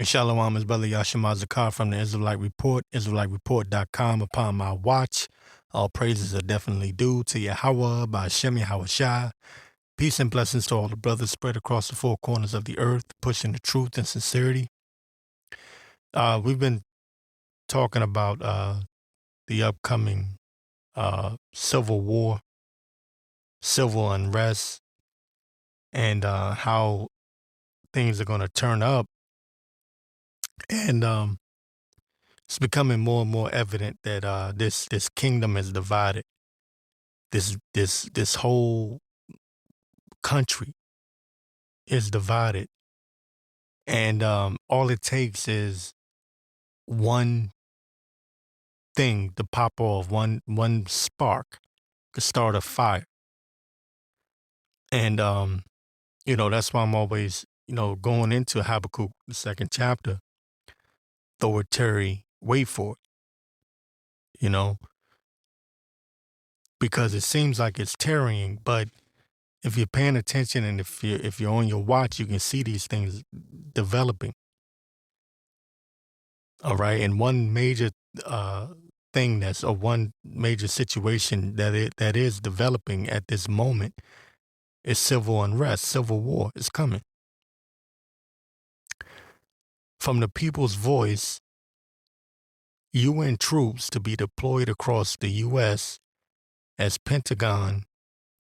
And Shalom is Brother Yashima Zakar from the Israelite Report, IsraeliteReport.com. Upon my watch, all praises are definitely due to Yahweh by Hashem Yahawashi. Peace and blessings to all the brothers spread across the four corners of the earth, pushing the truth and sincerity. We've been talking about the upcoming civil war, civil unrest, and how things are going to turn up. And it's becoming more and more evident that this kingdom is divided. This whole country is divided, and all it takes is one thing to pop off, one spark to start a fire. And that's why I'm always going into Habakkuk, the second chapter, though it tarry, wait for it, because it seems like it's tarrying, but if you're paying attention and if you're on your watch, you can see these things developing. All right, and one major thing one major situation that is developing at this moment is civil unrest. Civil war is coming. From the people's voice, UN troops to be deployed across the U.S. as Pentagon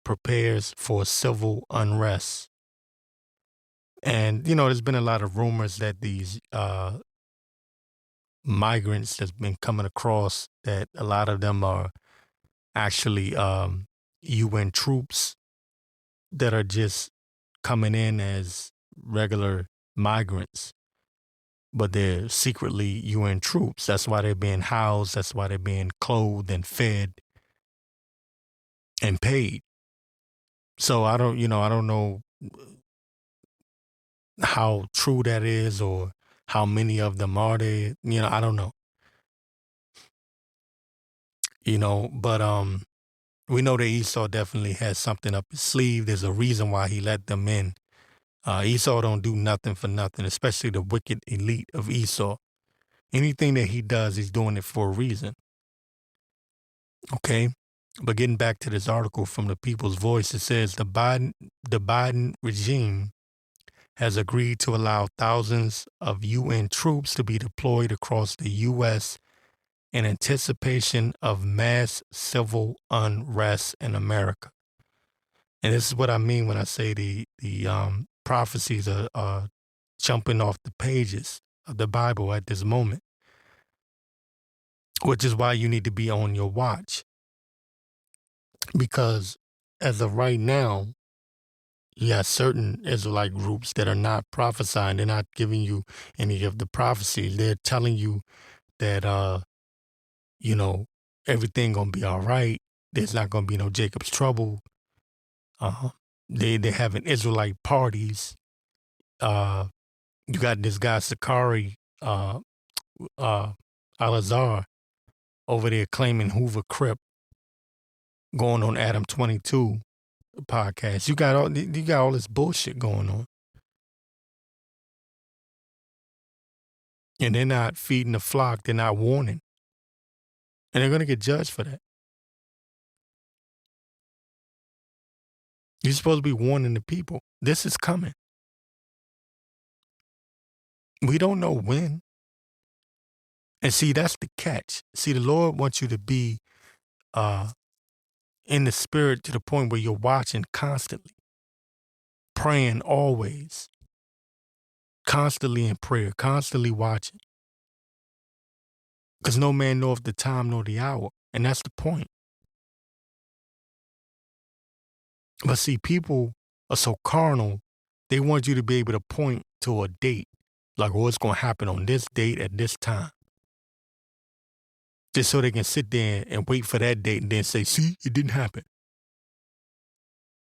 prepares for civil unrest. And, there's been a lot of rumors that these migrants that's been coming across, that a lot of them are actually UN troops that are just coming in as regular migrants, but they're secretly UN troops. That's why they're being housed. That's why they're being clothed and fed and paid. So I don't know how true that is or how many of them are there. I don't know. But we know that Esau definitely has something up his sleeve. There's a reason why he let them in. Esau don't do nothing for nothing, especially the wicked elite of Esau. Anything that he does, he's doing it for a reason. Okay? But getting back to this article from the People's Voice, it says the Biden regime has agreed to allow thousands of UN troops to be deployed across the U.S. in anticipation of mass civil unrest in America. And this is what I mean when I say the prophecies are jumping off the pages of the Bible at this moment, which is why you need to be on your watch. Because as of right now, you have certain Israelite groups that are not prophesying. They're not giving you any of the prophecies. They're telling you that, everything going to be all right. There's not going to be no Jacob's trouble. They're having Israelite parties. You got this guy, Sakari Al-Azhar, over there claiming Hoover Crip, going on Adam 22 podcast. You got all this bullshit going on. And they're not feeding the flock. They're not warning. And they're going to get judged for that. You're supposed to be warning the people. This is coming. We don't know when. And see, that's the catch. See, the Lord wants you to be in the spirit to the point where you're watching constantly, praying always, constantly in prayer, constantly watching. Because no man knoweth the time nor the hour. And that's the point. But see, people are so carnal, they want you to be able to point to a date, like what's going to happen on this date at this time. Just so they can sit there and wait for that date and then say, see, it didn't happen.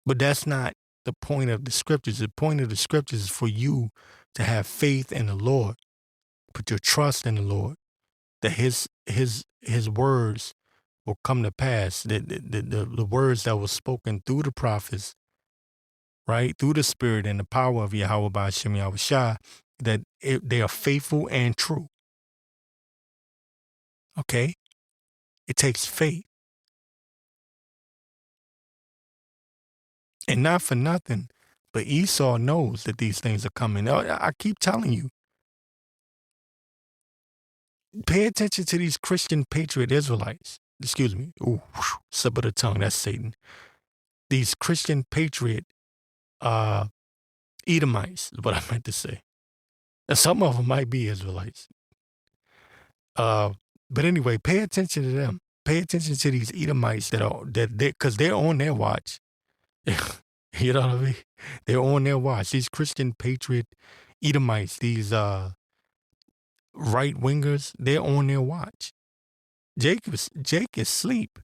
But that's not the point of the scriptures. The point of the scriptures is for you to have faith in the Lord, put your trust in the Lord, that his words will come to pass, the words that were spoken through the prophets, right, through the spirit and the power of Yahweh by Hashem Yahawashi, that they are faithful and true. Okay? It takes faith. And not for nothing, but Esau knows that these things are coming. I keep telling you, pay attention to these Christian patriot Israelites. Excuse me. Ooh, slip of the tongue. That's Satan. These Christian patriot Edomites is what I meant to say. Now, some of them might be Israelites. But anyway, pay attention to them. Pay attention to these Edomites because they're on their watch. You know what I mean? They're on their watch. These Christian patriot Edomites, these right wingers, they're on their watch. Jake is asleep.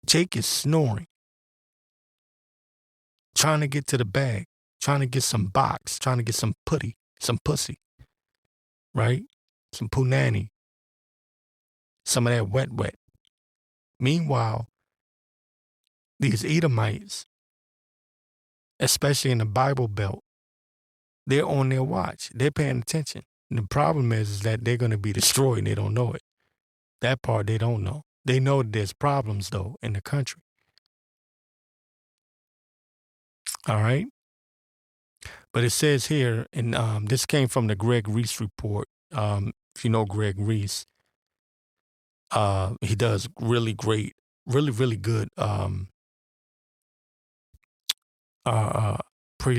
Jake is snoring, trying to get to the bag, trying to get some box, trying to get some pussy, right? Some punani, some of that wet. Meanwhile, these Edomites, especially in the Bible Belt, they're on their watch. They're paying attention. And the problem is that they're going to be destroyed and they don't know it. That part they don't know. They know that there's problems, though, in the country. All right? But it says here, and this came from the Greg Reese report. If you know Greg Reese, he does really great, really good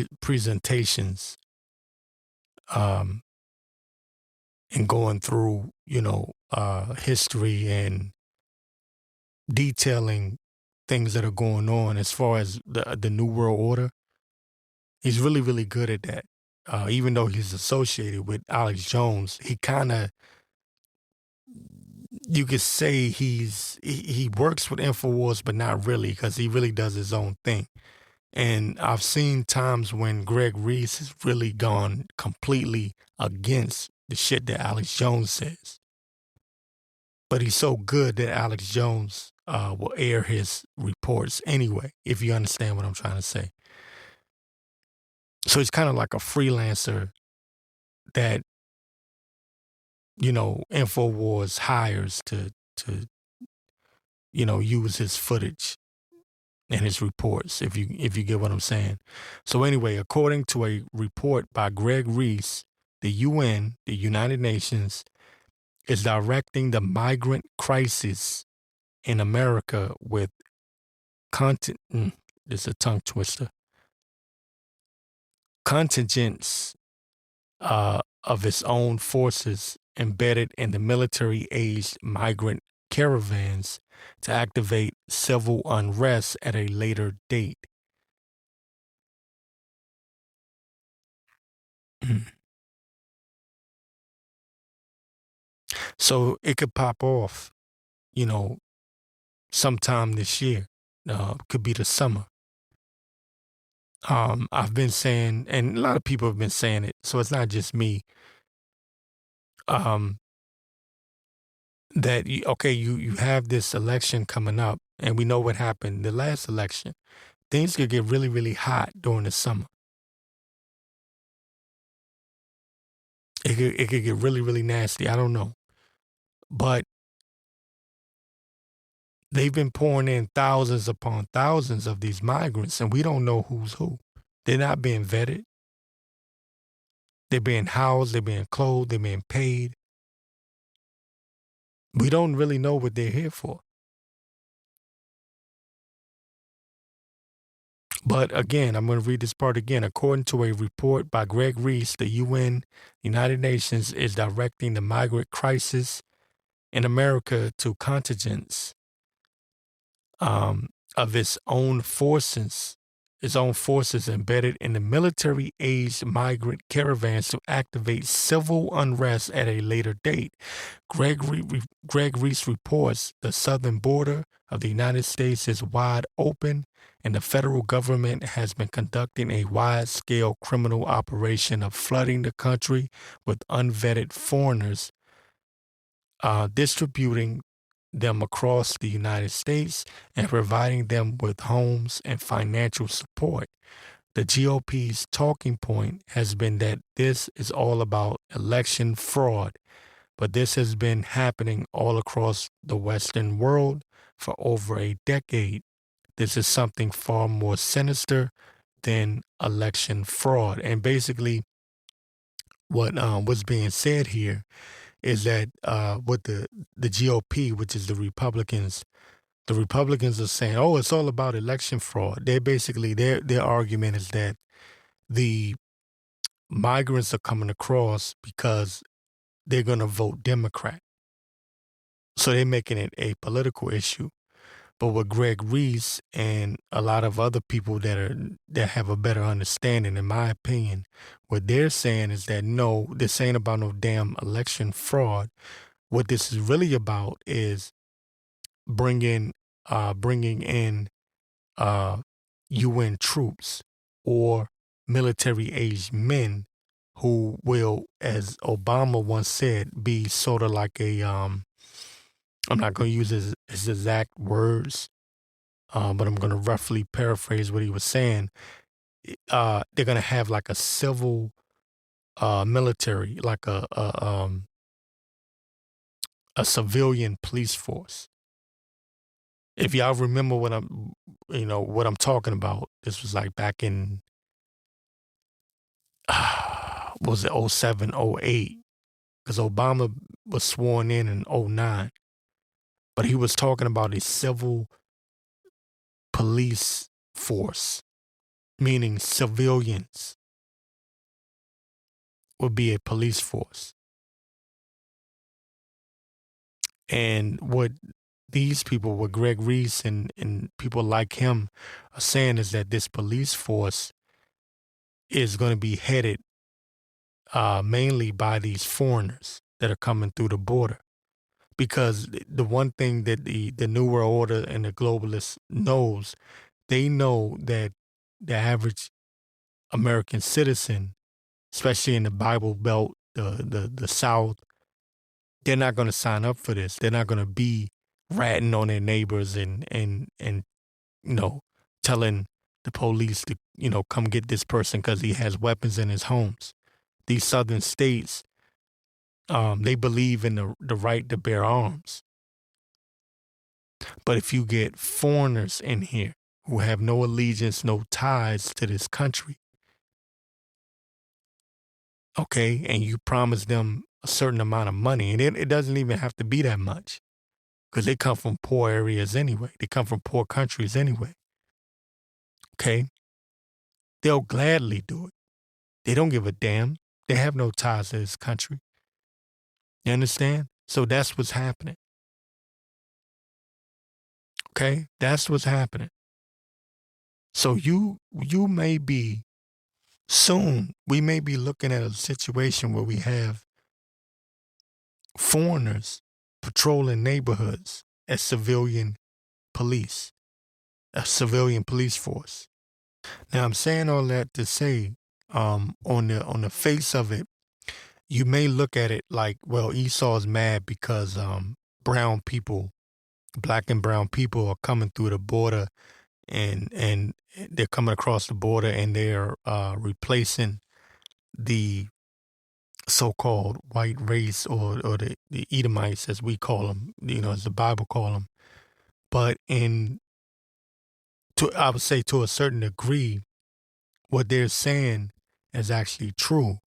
presentations and going through, history and detailing things that are going on as far as the New World Order. He's really good at that. Even though he's associated with Alex Jones, he kind of, you could say he works with InfoWars, but not really, because he really does his own thing. And I've seen times when Greg Reese has really gone completely against the shit that Alex Jones says. But he's so good that Alex Jones will air his reports anyway, if you understand what I'm trying to say. So he's kind of like a freelancer that, InfoWars hires to use his footage and his reports, if you get what I'm saying. So anyway, according to a report by Greg Reese, the UN, the United Nations, is directing the migrant crisis in America with it's a tongue twister. Contingents of its own forces embedded in the military-aged migrant caravans to activate civil unrest at a later date. So it could pop off, sometime this year. Could be the summer. I've been saying, and a lot of people have been saying it, so it's not just me. That you have this election coming up, and we know what happened the last election. Things could get really hot during the summer. It could get really nasty. I don't know, but they've been pouring in thousands upon thousands of these migrants, and we don't know who's who. They're not being vetted. They're being housed. They're being clothed. They're being paid. We don't really know what they're here for. But again, I'm going to read this part again. According to a report by Greg Reese, the UN, United Nations, is directing the migrant crisis in America to contingents of its own forces embedded in the military-aged migrant caravans to activate civil unrest at a later date. Greg Reese reports the southern border of the United States is wide open, and the federal government has been conducting a wide-scale criminal operation of flooding the country with unvetted foreigners, distributing them across the United States and providing them with homes and financial support. the GOP's talking point has been that this is all about election fraud, but this has been happening all across the Western world for over a decade. This is something far more sinister than election fraud. And basically, what was being said here is that what the GOP, which is the Republicans are saying, oh, it's all about election fraud. They're basically their argument is that the migrants are coming across because they're going to vote Democrat. So they're making it a political issue. But what Greg Reese and a lot of other people that have a better understanding, in my opinion, what they're saying is that no, this ain't about no damn election fraud. What this is really about is bringing in UN troops or military-aged men who will, as Obama once said, be sort of like a I'm not going to use his exact words, but I'm going to roughly paraphrase what he was saying. They're going to have like a civil military, like a civilian police force. If y'all remember what I'm talking about, this was like back in was it 07, 08? Because Obama was sworn in 09. But he was talking about a civil police force, meaning civilians would be a police force. And what these people, what Greg Reese and people like him are saying is that this police force is going to be headed mainly by these foreigners that are coming through the border. Because the one thing that the New World Order and the globalists knows, they know that the average American citizen, especially in the Bible Belt, the South, they're not going to sign up for this. They're not going to be ratting on their neighbors and telling the police to come get this person because he has weapons in his homes. These southern states, they believe in the right to bear arms. But if you get foreigners in here who have no allegiance, no ties to this country, okay, and you promise them a certain amount of money, and it doesn't even have to be that much because they come from poor areas anyway. They come from poor countries anyway. Okay? They'll gladly do it. They don't give a damn. They have no ties to this country. You understand? So that's what's happening. Okay? That's what's happening. So you may be soon, we may be looking at a situation where we have foreigners patrolling neighborhoods as civilian police, a civilian police force. Now I'm saying all that to say, on the face of it, you may look at it like, well, Esau's mad because brown people, black and brown people are coming through the border and they're coming across the border and they're replacing the so-called white race or the Edomites, as we call them, as the Bible call them. But I would say to a certain degree, what they're saying is actually true.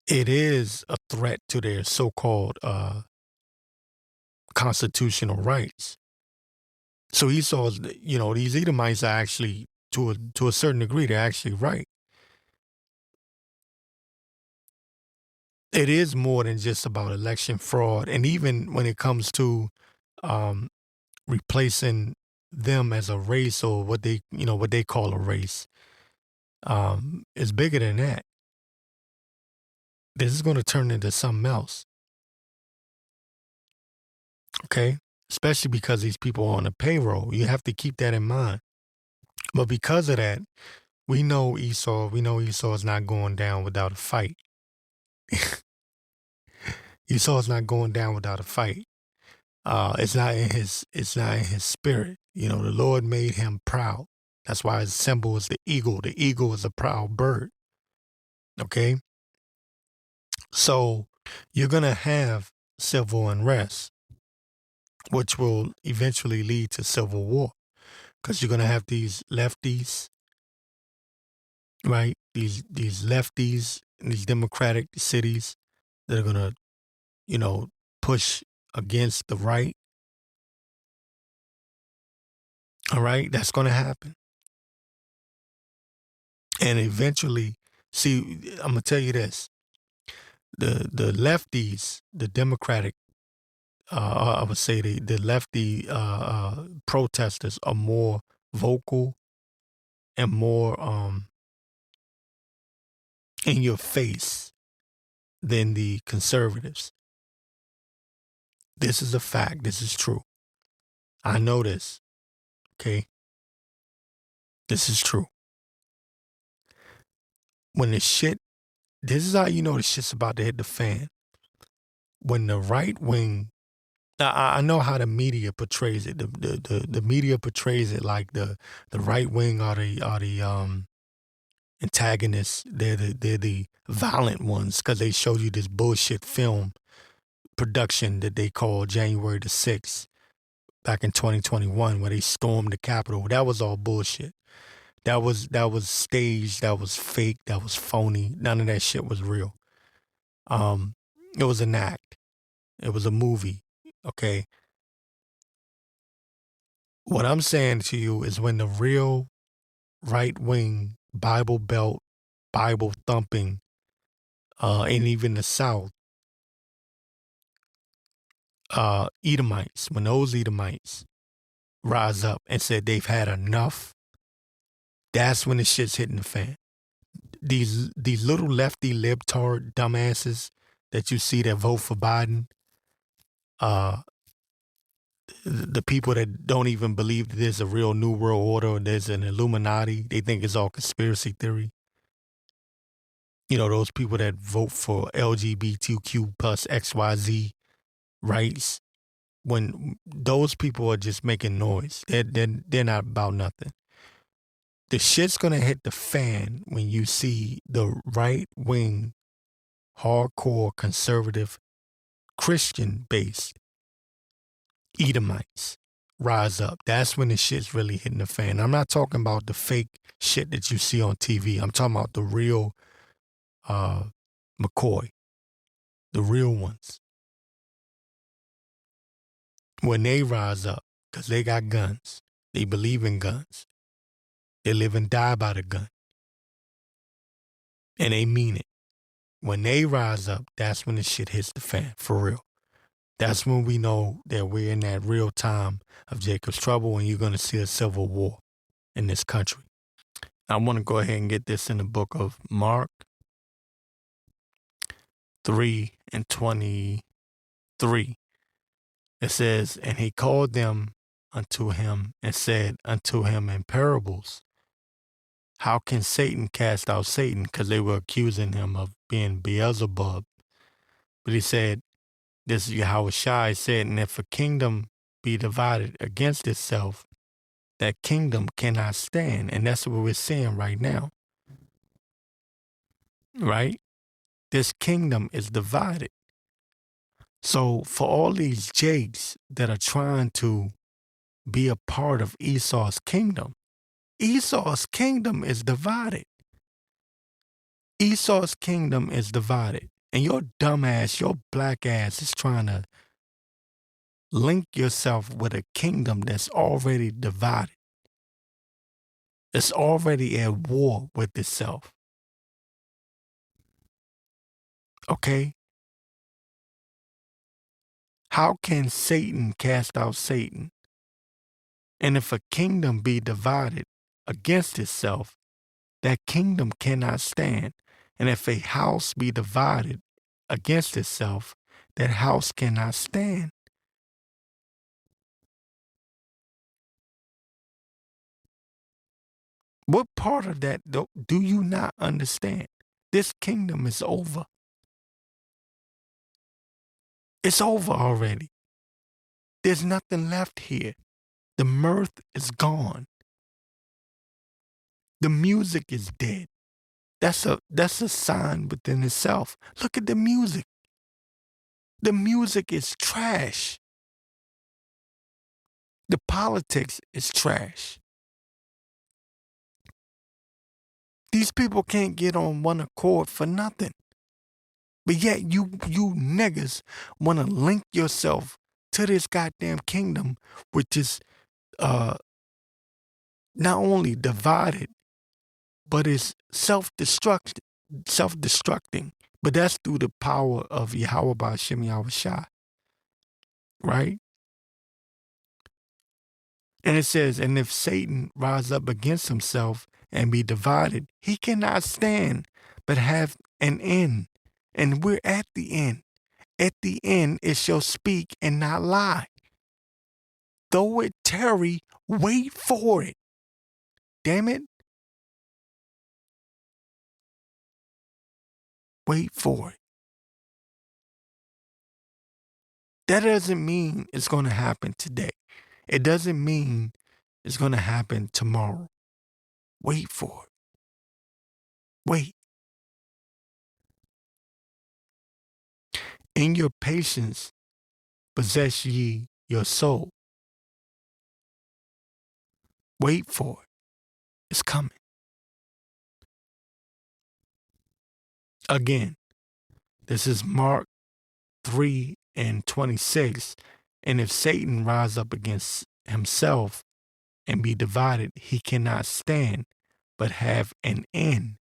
It is a threat to their so-called constitutional rights. So Esau's, these Edomites are actually, to a certain degree, they're actually right. It is more than just about election fraud. And even when it comes to replacing them as a race or what they call a race, it's bigger than that. This is going to turn into something else. Okay? Especially because these people are on the payroll. You have to keep that in mind. But because of that, we know Esau is not going down without a fight. Esau is not going down without a fight. It's not in his spirit. The Lord made him proud. That's why his symbol is the eagle. The eagle is a proud bird. Okay? So you're going to have civil unrest, which will eventually lead to civil war, because you're going to have these lefties, right? These lefties in these democratic cities that are going to, push against the right. All right? That's going to happen. And eventually, see, I'm going to tell you this. The lefties, the democratic, I would say the lefty protesters are more vocal and more in your face than the conservatives. This is a fact. This is true. I know this. Okay? This is true. When this is how you know the shit's about to hit the fan. When the right wing, now I know how the media portrays it. The media portrays it like the right wing are the antagonists. They're the violent ones, because they showed you this bullshit film production that they called January the 6th back in 2021, where they stormed the Capitol. That was all bullshit. That was staged. That was fake. That was phony. None of that shit was real. It was an act. It was a movie. Okay. What I'm saying to you is, when the real right wing, Bible Belt, Bible thumping, and even the South, Edomites, when those Edomites rise up and said they've had enough, that's when the shit's hitting the fan. These little lefty libtard dumbasses that you see that vote for Biden, the people that don't even believe that there's a real new world order or there's an Illuminati, they think it's all conspiracy theory. Those people that vote for LGBTQ plus XYZ rights, when those people are just making noise, they're not about nothing. The shit's gonna hit the fan when you see the right wing, hardcore, conservative, Christian based Edomites rise up. That's when the shit's really hitting the fan. I'm not talking about the fake shit that you see on TV. I'm talking about the real McCoy, the real ones. When they rise up, because they got guns, they believe in guns, they live and die by the gun, and they mean it. When they rise up, that's when the shit hits the fan, for real. That's when we know that we're in that real time of Jacob's trouble, and you're going to see a civil war in this country. I want to go ahead and get this in the book of Mark 3:23. It says, and he called them unto him and said unto him in parables, how can Satan cast out Satan? Because they were accusing him of being Beelzebub. But he said, this Yahawashi said, and if a kingdom be divided against itself, that kingdom cannot stand. And that's what we're seeing right now. Right? This kingdom is divided. So for all these jakes that are trying to be a part of Esau's kingdom is divided. Esau's kingdom is divided. And your dumb ass, your black ass is trying to link yourself with a kingdom that's already divided. It's already at war with itself. Okay? How can Satan cast out Satan? And if a kingdom be divided against itself, that kingdom cannot stand. And if a house be divided against itself, that house cannot stand. What part of that do you not understand? This kingdom is over. It's over already. There's nothing left here. The mirth is gone. The music is dead. That's a sign within itself. Look at the music. The music is trash. The politics is trash. These people can't get on one accord for nothing. But yet you niggas want to link yourself to this goddamn kingdom, which is not only divided, but is self-destructing. But that's through the power of Yahawashi, right? And it says, and if Satan rise up against himself and be divided, he cannot stand, but have an end. And we're at the end. At the end, it shall speak and not lie. Though it tarry, wait for it. Damn it. Wait for it. That doesn't mean it's going to happen today. It doesn't mean it's going to happen tomorrow. Wait for it. Wait. In your patience, possess ye your soul. Wait for it. It's coming. Again, this is Mark 3:26. And if Satan rise up against himself and be divided, he cannot stand, but have an end.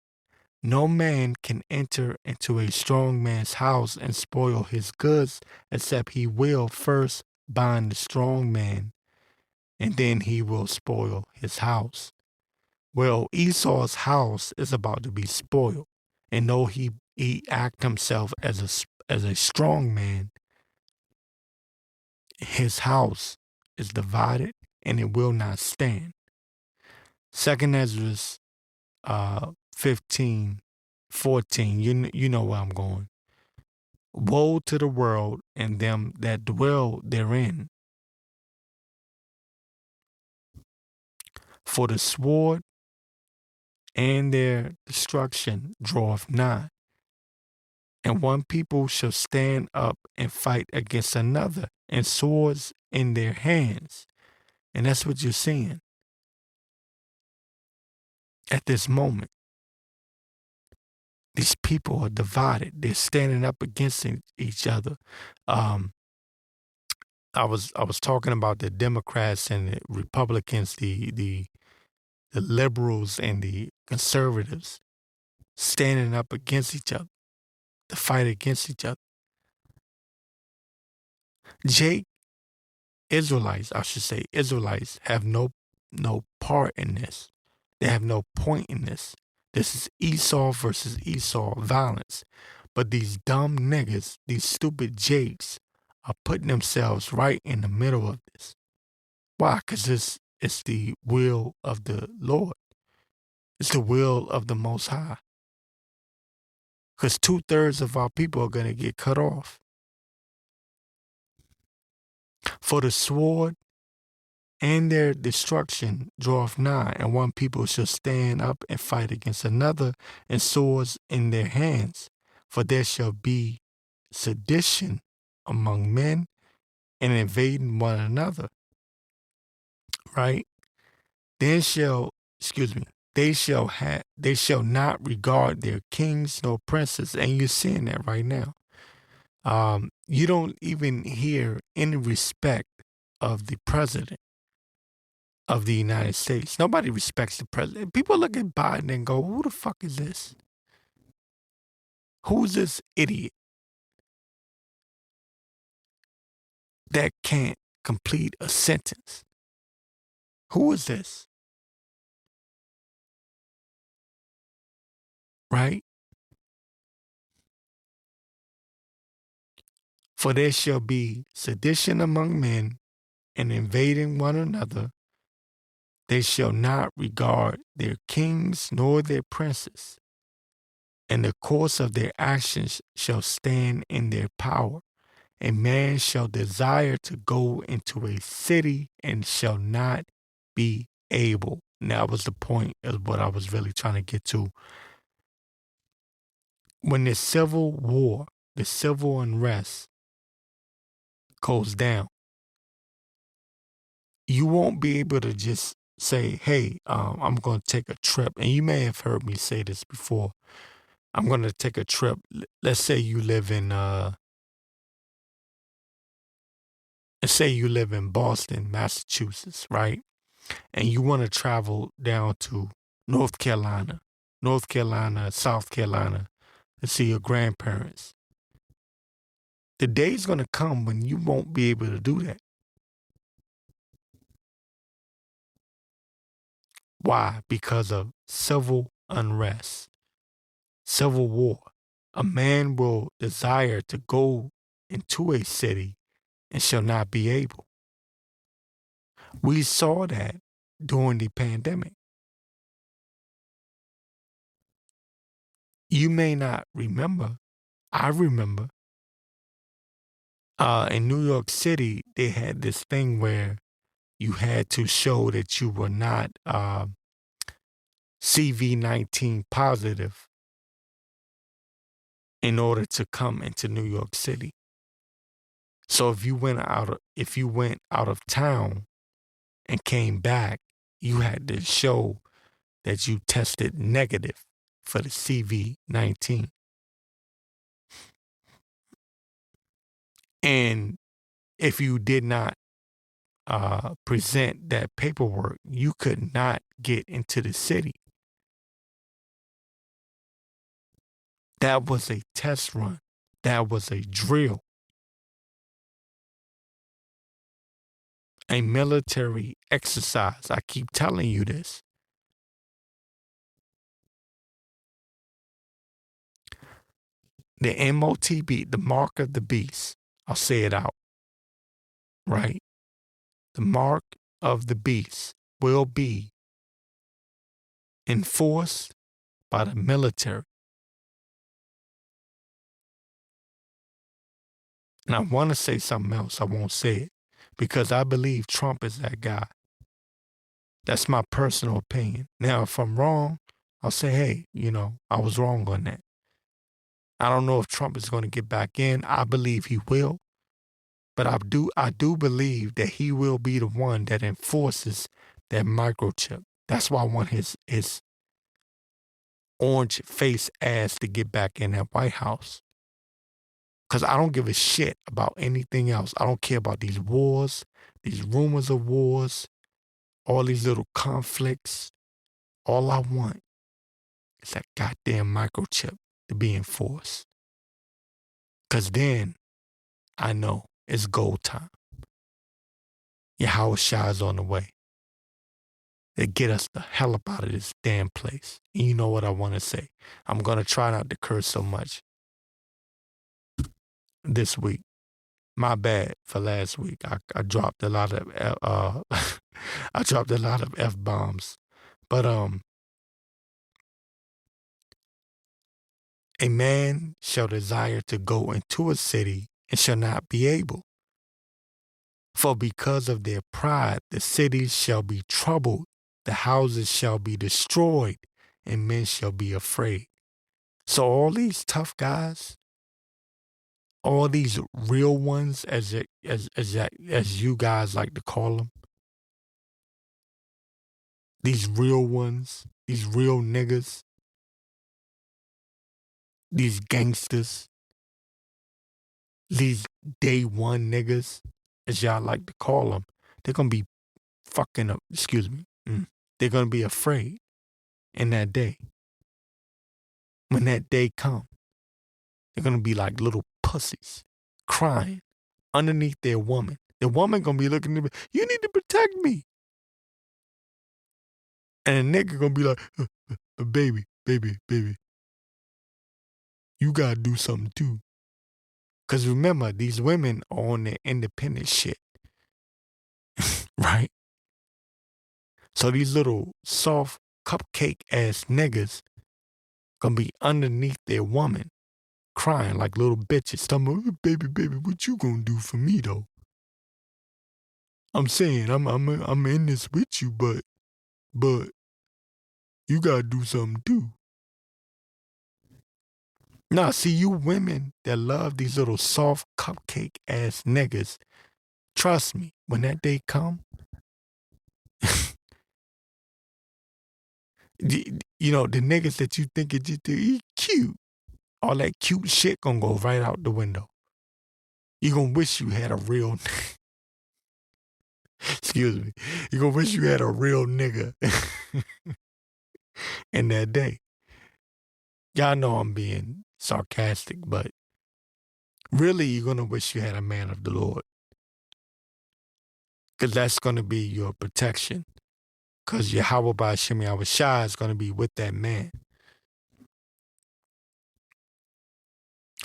No man can enter into a strong man's house and spoil his goods, except he will first bind the strong man, and then he will spoil his house. Well, Esau's house is about to be spoiled, and though he act himself as a strong man, his house is divided and it will not stand. 2 Ezra 15:14. You know where I'm going. Woe to the world and them that dwell therein. For the sword and their destruction draweth nigh. And one people shall stand up and fight against another, and swords in their hands. And that's what you're seeing at this moment. These people are divided. They're standing up against each other. I was talking about the Democrats and the Republicans, the liberals and the conservatives standing up against each other, to fight against each other. Israelites have no part in this. They have no point in this. This is Esau versus Esau violence. But these dumb niggas, these stupid jakes, are putting themselves right in the middle of this. Why? Because it's the will of the Lord. It's the will of the Most High. Because 2/3 of our people are going to get cut off. For the sword and their destruction draweth nigh, and one people shall stand up and fight against another, and swords in their hands. For there shall be sedition among men, and invading one another. Right? They shall not regard their kings nor princes, and you're seeing that right now. You don't even hear any respect of the president of the United States. Nobody respects the president. People look at Biden and go, who the fuck is this? Who's this idiot that can't complete a sentence? Who is this? Right? For there shall be sedition among men, and invading one another. They shall not regard their kings nor their princes, and the course of their actions shall stand in their power, A man shall desire to go into a city and shall not be able. And that was the point of what I was really trying to get to. When the civil war, the civil unrest goes down, you won't be able to just say, hey, I'm going to take a trip. And you may have heard me say this before. I'm going to take a trip. Let's say you live in Boston, Massachusetts, right? And you want to travel down to North Carolina, South Carolina to see your grandparents. The day's going to come when you won't be able to do that. Why? Because of civil unrest, civil war. A man will desire to go into a city and shall not be able. We saw that during the pandemic. You may not remember. I remember in New York City, they had this thing where you had to show that you were not CV-19 positive in order to come into New York City. So if you went out of town and came back, you had to show that you tested negative for the CV-19. And if you did not present that paperwork, you could not get into the city. That was a test run. That was a drill. A military exercise. I keep telling you this. The MOTB, the mark of the beast. I'll say it out. Right? The mark of the beast will be enforced by the military. And I want to say something else. I won't say it because I believe Trump is that guy. That's my personal opinion. Now, if I'm wrong, I'll say, hey, I was wrong on that. I don't know if Trump is going to get back in. I believe he will. But I do believe that he will be the one that enforces that microchip. That's why I want his orange face ass to get back in that White House. Because I don't give a shit about anything else. I don't care about these wars, these rumors of wars, all these little conflicts. All I want is that goddamn microchip to be enforced. Because then I know it's gold time. Yahawashi is on the way. They get us the hell up out of this damn place. And you know what I want to say. I'm going to try not to curse so much this week. My bad for last week. I dropped a lot of I dropped a lot of F-bombs. But a man shall desire to go into a city and shall not be able. For because of their pride, the cities shall be troubled, the houses shall be destroyed, and men shall be afraid. So all these tough guys, all these real ones, as you guys like to call them, these real ones, these real niggas, these gangsters, these day one niggas, as y'all like to call them, they're going to be fucking up, they're going to be afraid in that day. When that day comes, they're going to be like little pussies crying underneath their woman. The woman going to be looking at me, you need to protect me. And a nigga going to be like, baby, you got to do something too. Because remember, these women are on their independent shit. Right? So these little soft cupcake ass niggas going to be underneath their woman crying like little bitches. Talking about, baby, baby, what you gonna do for me though? I'm saying I'm in this with you, but you gotta do something too. Nah, see, you women that love these little soft cupcake ass niggas, trust me, when that day come, you know, the niggas that you think is just cute, all that cute shit gonna go right out the window. You gonna wish you had a real, excuse me, you gonna wish you had a real nigga in that day. Y'all know I'm being sarcastic, but really you're gonna wish you had a man of the Lord. Because that's gonna be your protection. Because Yahawashi is gonna be with that man.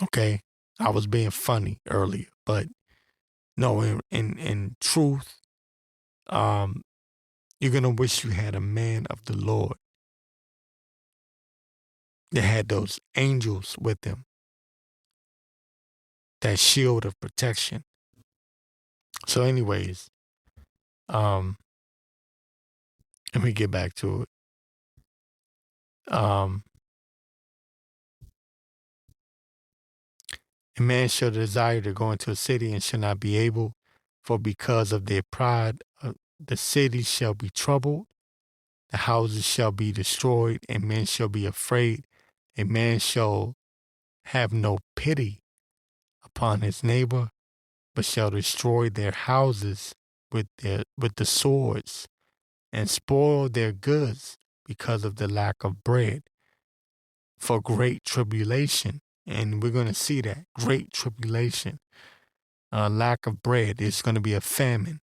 Okay? I was being funny earlier, but no, in truth, you're gonna wish you had a man of the Lord that had those angels with him, that shield of protection. So, anyways, let me get back to it. A man shall desire to go into a city and shall not be able, for because of their pride, the city shall be troubled, the houses shall be destroyed, and men shall be afraid. A man shall have no pity upon his neighbor, but shall destroy their houses with the swords, and spoil their goods because of the lack of bread, for great tribulation. And we're going to see that great tribulation, lack of bread. It's going to be a famine.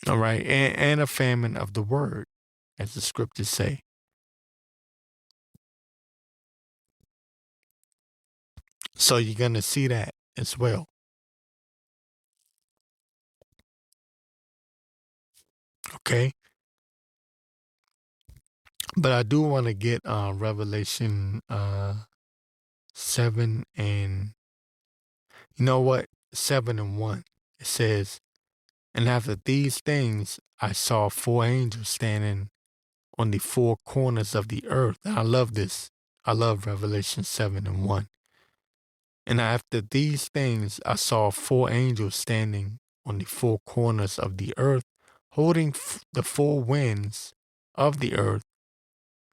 All right, and a famine of the word, as the scriptures say. So you're going to see that as well. Okay. But I do want to get Revelation 7 and, you know what? 7 and 1. It says, and after these things, I saw 4 angels standing on the 4 corners of the earth. And I love this. I love Revelation 7 and 1. And after these things, I saw 4 angels standing on the 4 corners of the earth, holding the 4 winds of the earth,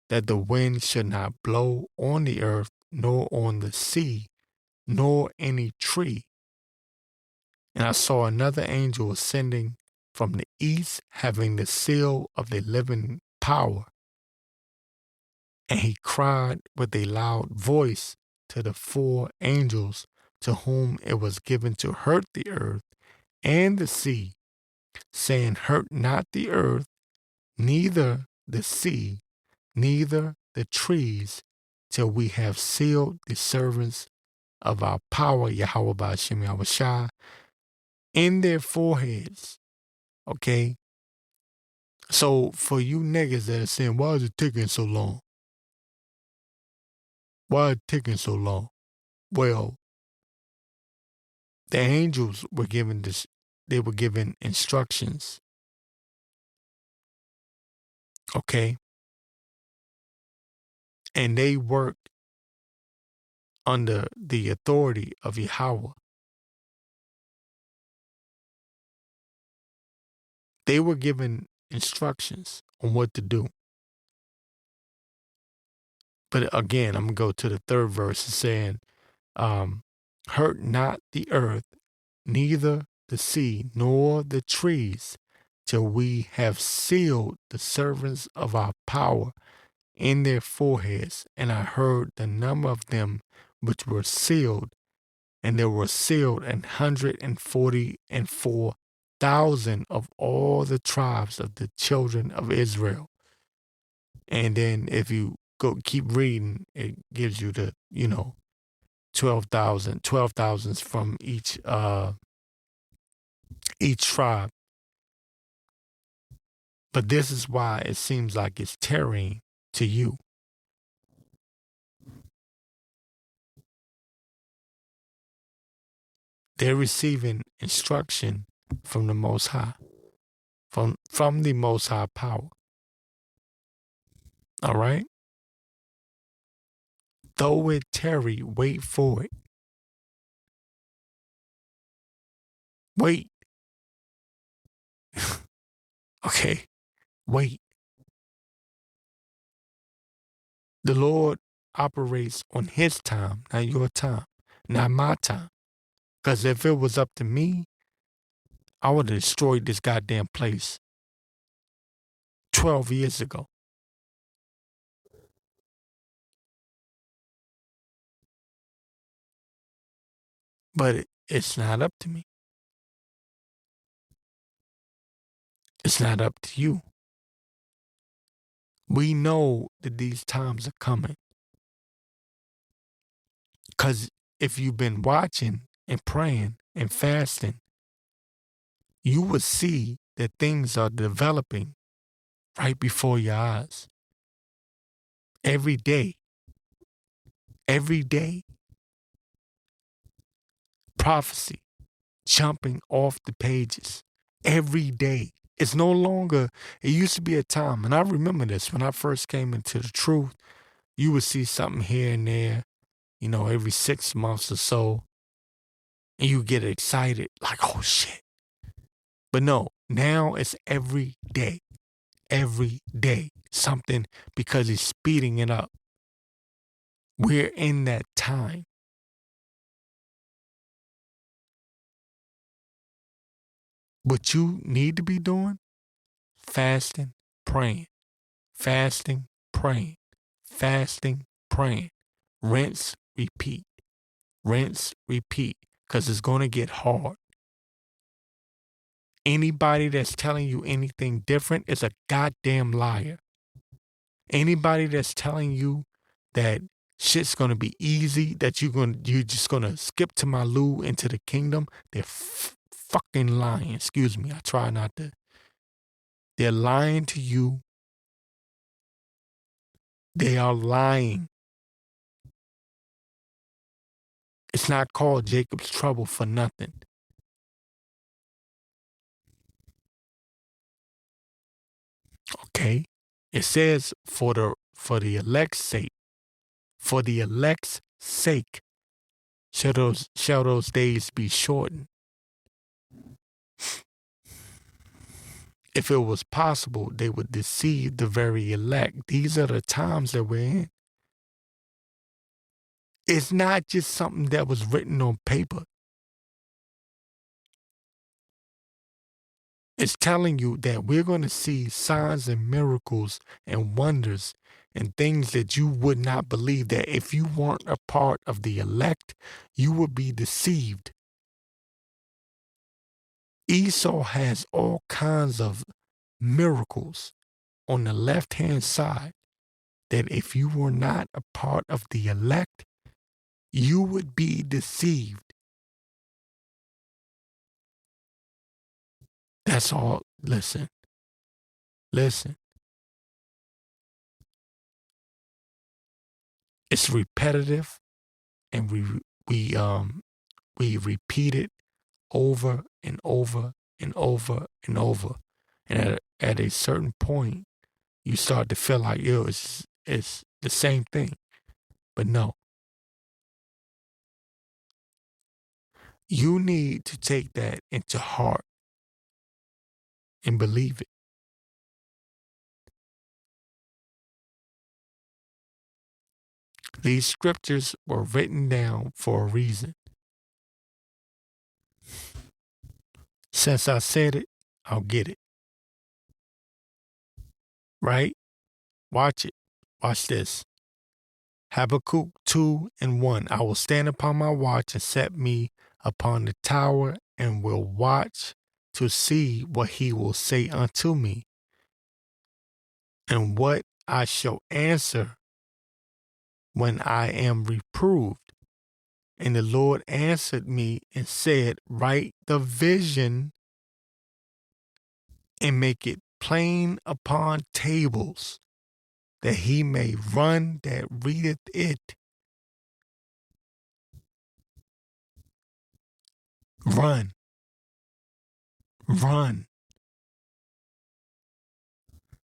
that the wind should not blow on the earth, nor on the sea, nor any tree. And I saw another angel ascending from the east, having the seal of the living power. And he cried with a loud voice to the 4 angels to whom it was given to hurt the earth and the sea, saying, hurt not the earth, neither the sea, neither the trees, till we have sealed the servants of our power, Yahawashi, in their foreheads. Okay? So for you niggas that are saying, why is it taking so long? Why is it taking so long? Well, the angels were given this, they were given instructions. Okay? And they worked under the authority of Yahweh. They were given instructions on what to do. But again, I'm going to go to the 3rd verse saying, hurt not the earth, neither the sea, nor the trees, till we have sealed the servants of our power in their foreheads. And I heard the number of them which were sealed, and there were sealed 144,000 of all the tribes of the children of Israel. And then if you go keep reading, it gives you the, 12,000s from each tribe. But this is why it seems like it's tarrying to you. They're receiving instruction from the Most High, from the Most High power. All right? Though it tarry, wait for it. Wait. Okay? Wait. The Lord operates on his time, not your time, not my time. Because if it was up to me, I would have destroyed this goddamn place 12 years ago. But it's not up to me. It's not up to you. We know that these times are coming. Because if you've been watching and praying and fasting, you will see that things are developing right before your eyes. Every day, prophecy jumping off the pages. Every day. It's no longer, it used to be a time, and I remember this when I first came into the truth, you would see something here and there, every 6 months or so, and you get excited, like, oh shit. But no, now it's every day, something, because he's speeding it up. We're in that time. What you need to be doing, fasting, praying, fasting, praying, fasting, praying, rinse, repeat, because it's going to get hard. Anybody that's telling you anything different is a goddamn liar. Anybody that's telling you that shit's gonna be easy, that you're just gonna skip to my loo into the kingdom, they're fucking lying. Excuse me, I try not to. They're lying to you. They are lying. It's not called Jacob's trouble for nothing. Okay? It says for the elect's sake, shall those days be shortened. If it was possible, they would deceive the very elect. These are the times that we're in. It's not just something that was written on paper. It's telling you that we're going to see signs and miracles and wonders and things that you would not believe, that if you weren't a part of the elect, you would be deceived. Esau has all kinds of miracles on the left-hand side that if you were not a part of the elect, you would be deceived. That's all. Listen. It's repetitive, and we repeat it over and over and over and over. And at a certain point, you start to feel like, it's the same thing. But no. You need to take that into heart and believe it. These scriptures were written down for a reason. Since I said it, I'll get it. Right? Watch it. Watch this. Habakkuk 2:1. I will stand upon my watch and set me upon the tower and will watch to see what he will say unto me and what I shall answer when I am reproved. And the Lord answered me and said, write the vision and make it plain upon tables, that he may run that readeth it. Run. Run.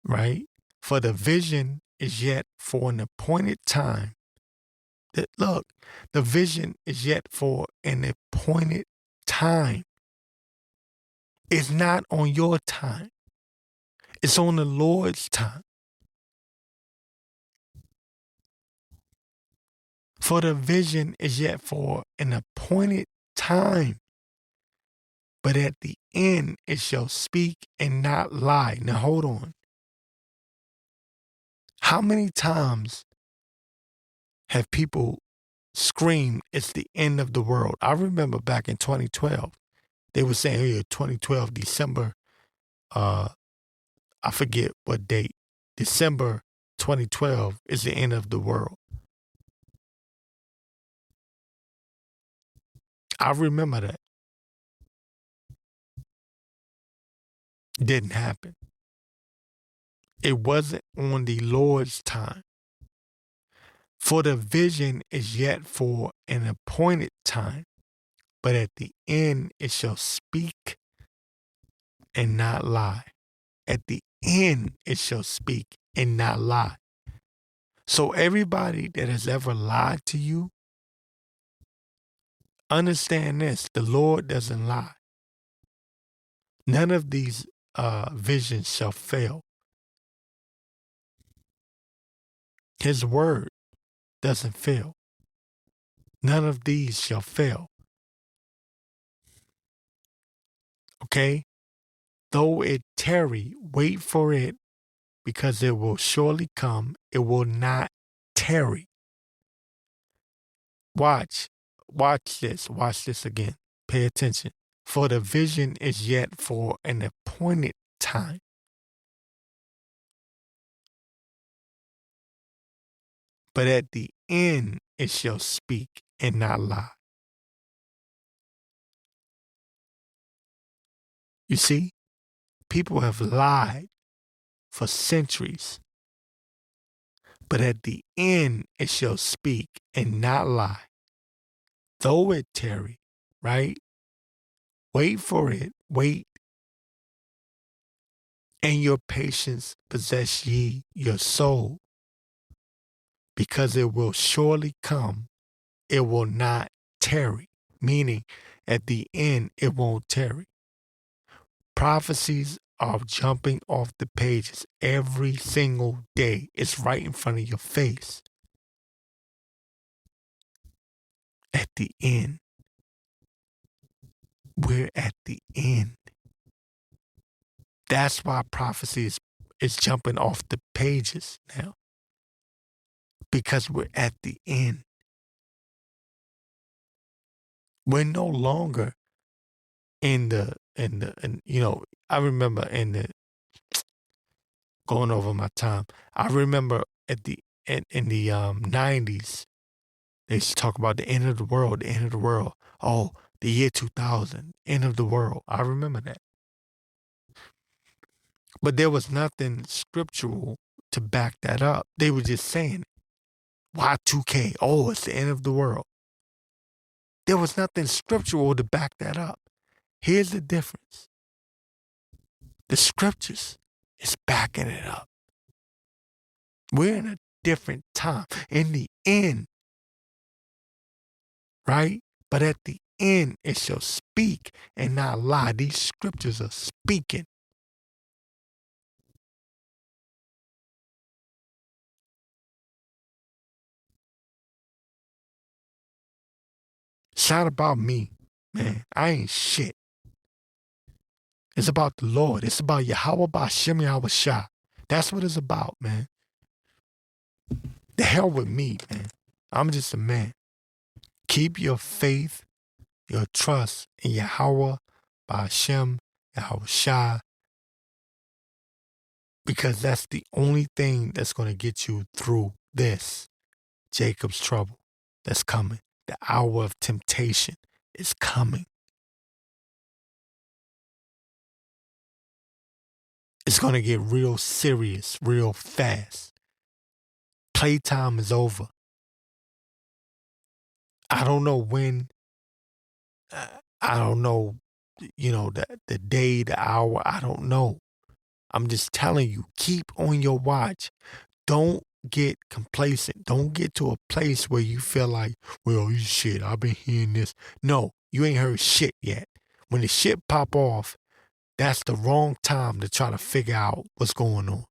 Right? For the vision is yet for an appointed time. Look, the vision is yet for an appointed time. It's not on your time. It's on the Lord's time. For the vision is yet for an appointed time. But at the end it shall speak and not lie. Now hold on. How many times have people screamed it's the end of the world? I remember back in 2012, they were saying, hey, 2012, December, I forget what date, December 2012 is the end of the world. I remember that. Didn't happen. It wasn't on the Lord's time. For the vision is yet for an appointed time, but at the end it shall speak and not lie. At the end it shall speak and not lie. So everybody that has ever lied to you, understand this, the Lord doesn't lie. None of these visions shall fail. His word doesn't fail. None of these shall fail. Okay? Though it tarry, wait for it, because it will surely come. It will not tarry. Watch this. Watch this again. Pay attention. For the vision is yet for an appointed time. But at the end it shall speak and not lie. You see, people have lied for centuries. But at the end it shall speak and not lie. Though it tarry, right? Wait for it, wait. And your patience possess ye your soul, because it will surely come. It will not tarry, meaning at the end it won't tarry. Prophecies are jumping off the pages every single day. It's right in front of your face. At the end. We're at the end. That's why prophecy is jumping off the pages now. Because we're at the end. We're no longer in you know, I remember going over my time. I remember in the 90s, they used to talk about the end of the world, the end of the world. Oh, the year 2000, end of the world. I remember that. But there was nothing scriptural to back that up. They were just saying, Y2K, oh, it's the end of the world. There was nothing scriptural to back that up. Here's the difference. The scriptures is backing it up. We're in a different time. In the end, right? But at the end, it shall speak and not lie. These scriptures are speaking. It's not about me, man. I ain't shit. It's about the Lord. It's about Yahawashi. That's what it's about, man. The hell with me, man. I'm just a man. Keep your faith, your trust in Yahweh, Ba'ashem, Yahawashi, because that's the only thing that's going to get you through this Jacob's trouble that's coming. The hour of temptation is coming. It's going to get real serious, real fast. Playtime is over. I don't know when. I don't know, the day, the hour, I don't know. I'm just telling you, keep on your watch. Don't get complacent. Don't get to a place where you feel like, well, shit, I've been hearing this. No, you ain't heard shit yet. When the shit pop off, that's the wrong time to try to figure out what's going on.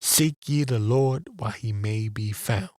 Seek ye the Lord while he may be found.